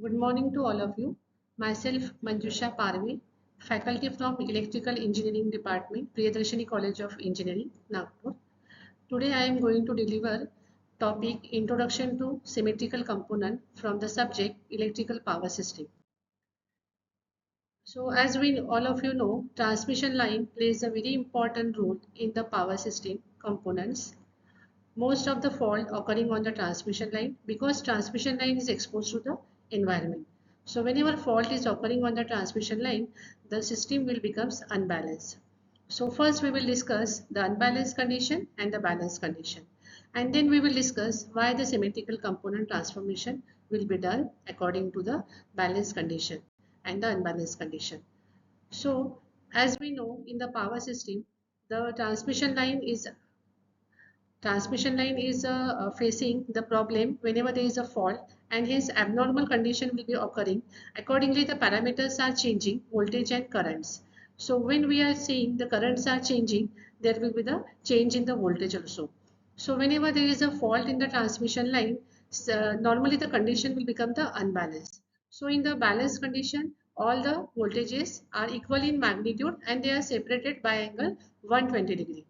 Good morning to all of you. Myself Manjusha Parve, faculty from Electrical Engineering Department, Priyadarshini College of Engineering, Nagpur. Today I am going to deliver topic Introduction to Symmetrical Component from the subject Electrical Power System. So as we all of you know, transmission line plays a very important role in the power system components. Most of the fault occurring on the transmission line because transmission line is exposed to the environment. So whenever fault is occurring on the transmission line, the system will becomes unbalanced. So first we will discuss the unbalanced condition and the balanced condition. And then we will discuss why the symmetrical component transformation will be done according to the balanced condition and the unbalanced condition. So as we know in the power system, the transmission line is facing the problem whenever there is a fault, and hence abnormal condition will be occurring. Accordingly, the parameters are changing, voltage and currents. So when we are seeing the currents are changing, there will be the change in the voltage also. So whenever there is a fault in the transmission line, normally the condition will become the unbalanced. So in the balanced condition, all the voltages are equal in magnitude and they are separated by angle 120 degree,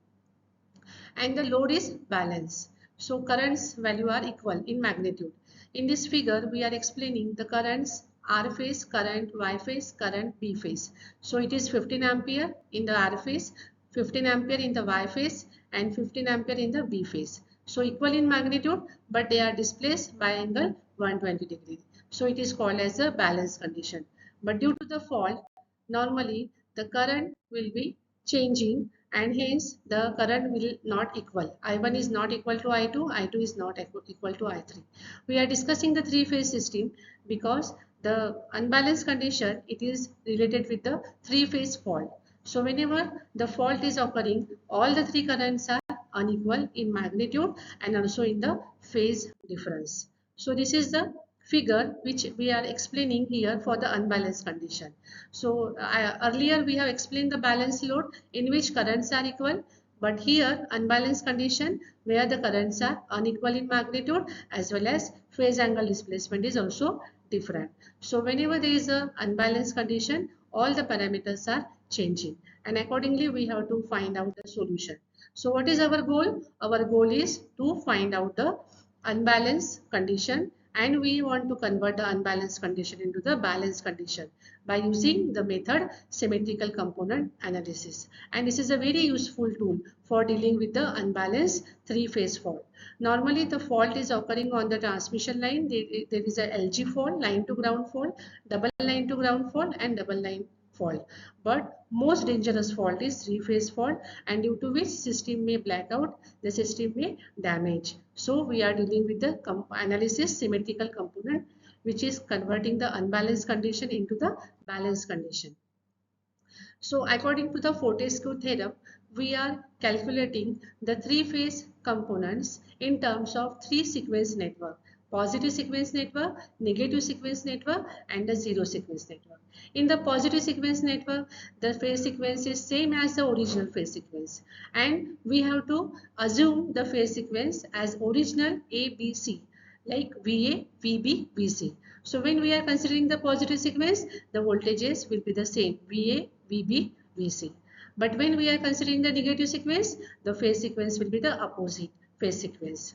and the load is balanced. So currents value are equal in magnitude. In this figure, we are explaining the currents R phase, current Y phase, current B phase. So it is 15 ampere in the R phase, 15 ampere in the Y phase, and 15 ampere in the B phase. So equal in magnitude, but they are displaced by angle 120 degree. So it is called as a balanced condition. But due to the fault, normally the current will be changing, and hence the current will not equal. I1 is not equal to I2, I2 is not equal to I3. We are discussing the three-phase system because the unbalanced condition, it is related with the three-phase fault. So whenever the fault is occurring, all the three currents are unequal in magnitude and also in the phase difference. So this is the figure which we are explaining here for the unbalanced condition. So earlier we have explained the balanced load in which currents are equal, but here unbalanced condition where the currents are unequal in magnitude as well as phase angle displacement is also different. So whenever there is a unbalanced condition, all the parameters are changing, and accordingly we have to find out the solution. So what is our goal? Our goal is to find out the unbalanced condition, and we want to convert the unbalanced condition into the balanced condition by using the method symmetrical component analysis. And this is a very useful tool for dealing with the unbalanced three-phase fault. Normally the fault is occurring on the transmission line. There is a LG fault, line to ground fault, double line to ground fault, and double line fault. But most dangerous fault is three-phase fault, and due to which system may black out, the system may damage. So we are dealing with the analysis symmetrical component, which is converting the unbalanced condition into the balanced condition. So according to the Fortescue theorem, we are calculating the three-phase components in terms of three sequence network: positive sequence network, negative sequence network, and the zero sequence network. In the positive sequence network, the phase sequence is same as the original phase sequence, and we have to assume the phase sequence as original ABC, like VA, VB, VC. So when we are considering the positive sequence, the voltages will be the same, VA, VB, VC. But when we are considering the negative sequence, the phase sequence will be the opposite phase sequence.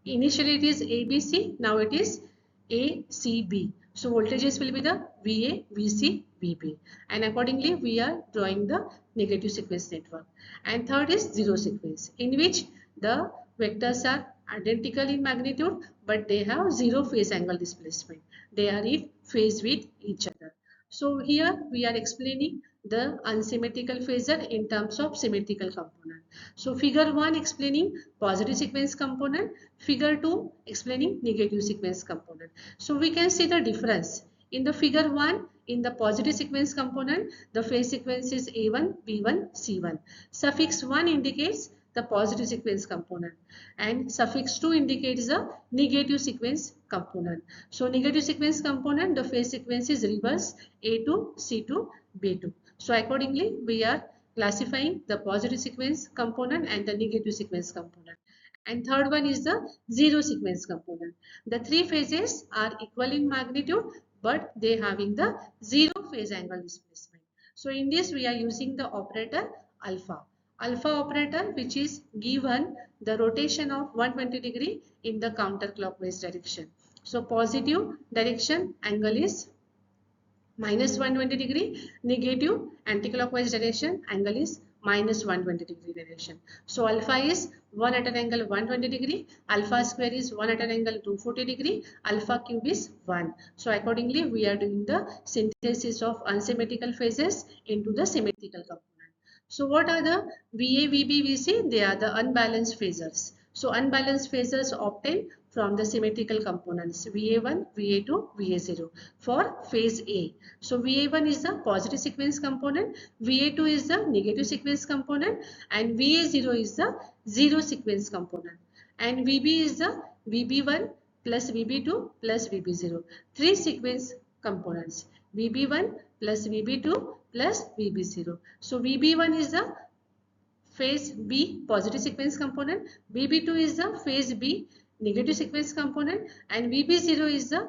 Initially it is ABC, now it is ACB. So voltages will be the VA, VC, VB. And accordingly we are drawing the negative sequence network. And third is zero sequence, in which the vectors are identical in magnitude, but they have zero phase angle displacement. They are in phase with each other. So here we are explaining the unsymmetrical phasor in terms of symmetrical component. So figure 1 explaining positive sequence component, figure 2 explaining negative sequence component. So we can see the difference. In the figure 1, in the positive sequence component, the phase sequence is A1, B1, C1. Suffix 1 indicates the positive sequence component, and suffix 2 indicates the negative sequence component. So negative sequence component, the phase sequence is reverse, A2, C2, B2. So accordingly we are classifying the positive sequence component and the negative sequence component. and third one is the zero sequence component. The three phases are equal in magnitude, but they having the zero phase angle displacement. So in this we are using the operator alpha. Alpha operator which is given the rotation of 120 degree in the counterclockwise direction. So positive direction angle is minus 120 degree, negative anticlockwise direction angle is minus 120 degree direction. So alpha is 1 at an angle 120 degree, alpha square is 1 at an angle 240 degree, alpha cube is 1. So accordingly we are doing the synthesis of unsymmetrical phases into the symmetrical component. So what are the VA, VB, VC? They are the unbalanced phasors. So unbalanced phasors obtained from the symmetrical components VA1, VA2, VA0 for phase A. So VA1 is the positive sequence component, VA2 is the negative sequence component, and VA0 is the zero sequence component. And VB is the VB1 plus VB2 plus VB0. Three sequence components. VB1 plus VB2 plus VB0. So VB1 is the phase B positive sequence component, VB2 is the phase B negative sequence component, and VB0 is the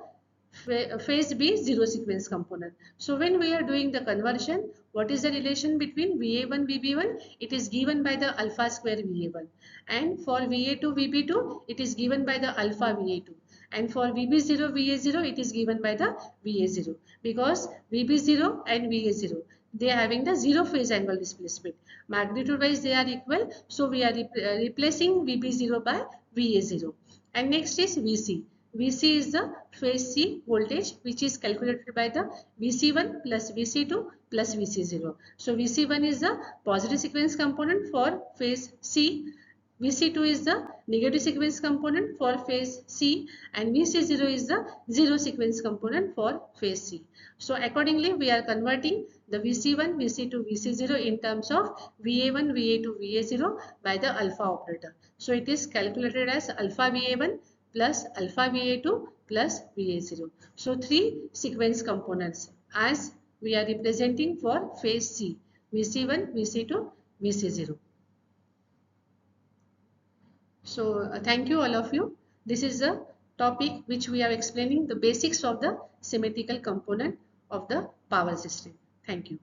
phase B zero sequence component. So when we are doing the conversion, what is the relation between VA1 VB1? It is given by the alpha square VA1, and for VA2 VB2 it is given by the alpha VA2, and for VB0 VA0 it is given by the VA0, because VB0 and VA0 they are having the zero phase angle displacement. Magnitude wise they are equal, so we are replacing VB0 by VA0. And next is VC. VC is the phase C voltage which is calculated by the VC1 plus VC2 plus VC0. So VC1 is the positive sequence component for phase C, VC2 is the negative sequence component for phase C, and VC0 is the zero sequence component for phase C. So accordingly we are converting the VC1, VC2, VC0 in terms of VA1, VA2, VA0 by the alpha operator. So it is calculated as alpha VA1 plus alpha VA2 plus VA0. So three sequence components as we are representing for phase C, VC1, VC2, VC0. So thank you all of you. This is a topic which we are explaining the basics of the symmetrical component of the power system. Thank you.